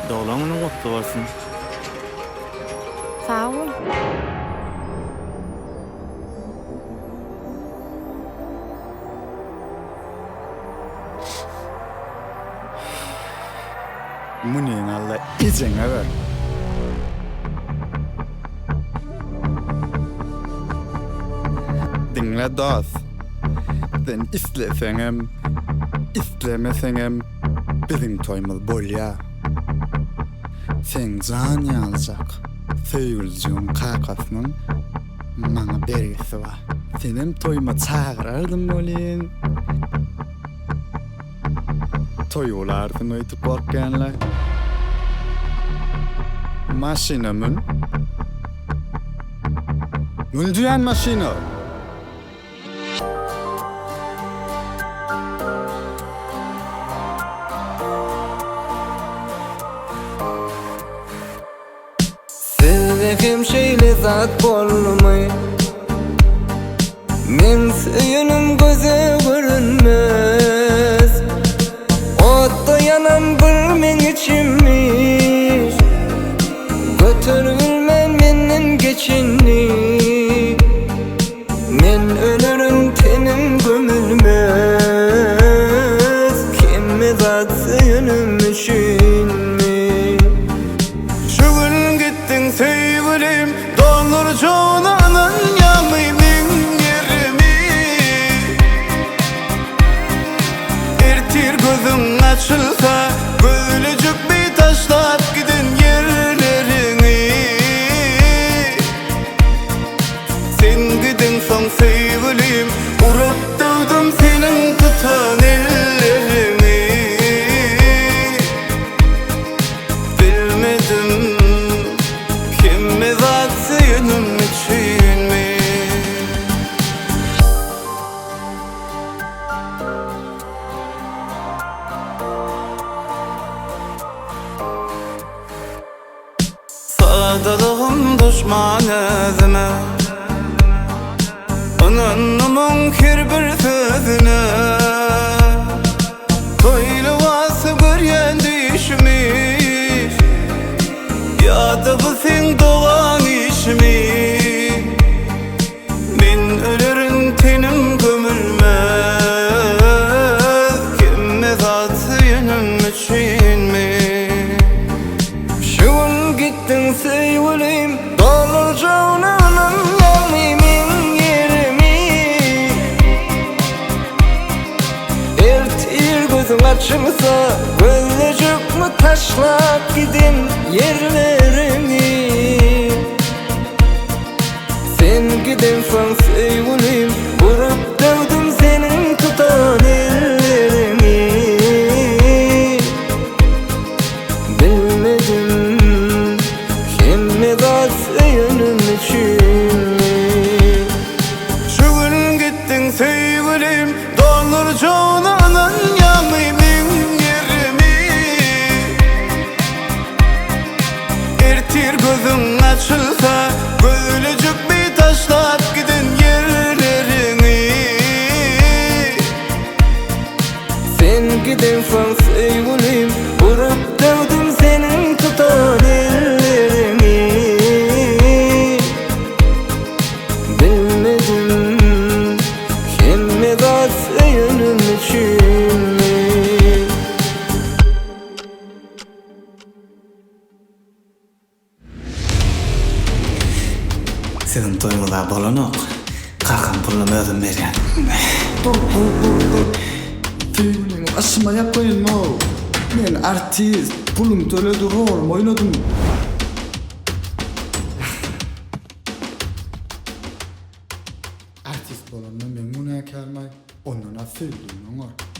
Dağlamını kutlu varsın. Sağ ol. Munin alla izine ver. Dinle dost. Sen istesem, istemesem bizim toymuz bolya. Sen can yazacak. Söýgüljüň kakasynyň maňa bergisi var. Senem toyma çağırardım bolin. Toyulardan öýtüp korkýanlar. Maşinamın. Müldiyen maşina. Sevdiğim şeyle zat bolmay. Men söýenim göze görünmez. Otda yanan bir men içimmiş. Götürülmem menden geçini. Men ölerim tenim gömülmez. Kime zat söýenim üçinmi. Şu gün gittin sevgilim, dolur çoğunanın yanıyım yerimi. Ertir gözün açılsa, gölücük bir taşlap gidin yerlerini. Sen gidin son sevgilim, urup dövdüm senin tutan ellerini. Bilmedim kime zat söýenim üçinmi. Sadalığım düşman özüme, inanmam her bir sözüne. Toýlubasy görýän düşmüş, ýa-da bu sen doğan işmi. Men ölerim tenim gömülmez. Kime zat söýenim üçinmi. Şu gün gittin sevgilim, dolur çoğunanın yanıyım yerimi. Ertir gözün açılsa, gölücük mü taşlap gidin yerlerini. Sen gidin son sevgilim, vurup dövdüm senin tutan ellerini. Bilmedim kime zat söýenim üçinmi. Şu gün gittin sevgilim, dolur çoğunanın yanıyım yerimi. Ertir gözün açılsa, gölücük bir taşlap gidin yerlerini. Sen gidin son sevgilim, vurup dövdüm senin tutan ellerini. Bilmedim kime zat söýenim üçinmi. Senin toýmada bolanok, kakan pulumy özüm berýän. Dur. Söýgülüň aşyma ýapmaýynma. Men artist, pulum töledim, rol oýnadym. Artist bolanma men muna kelmay, ondan söýgülüň oňar.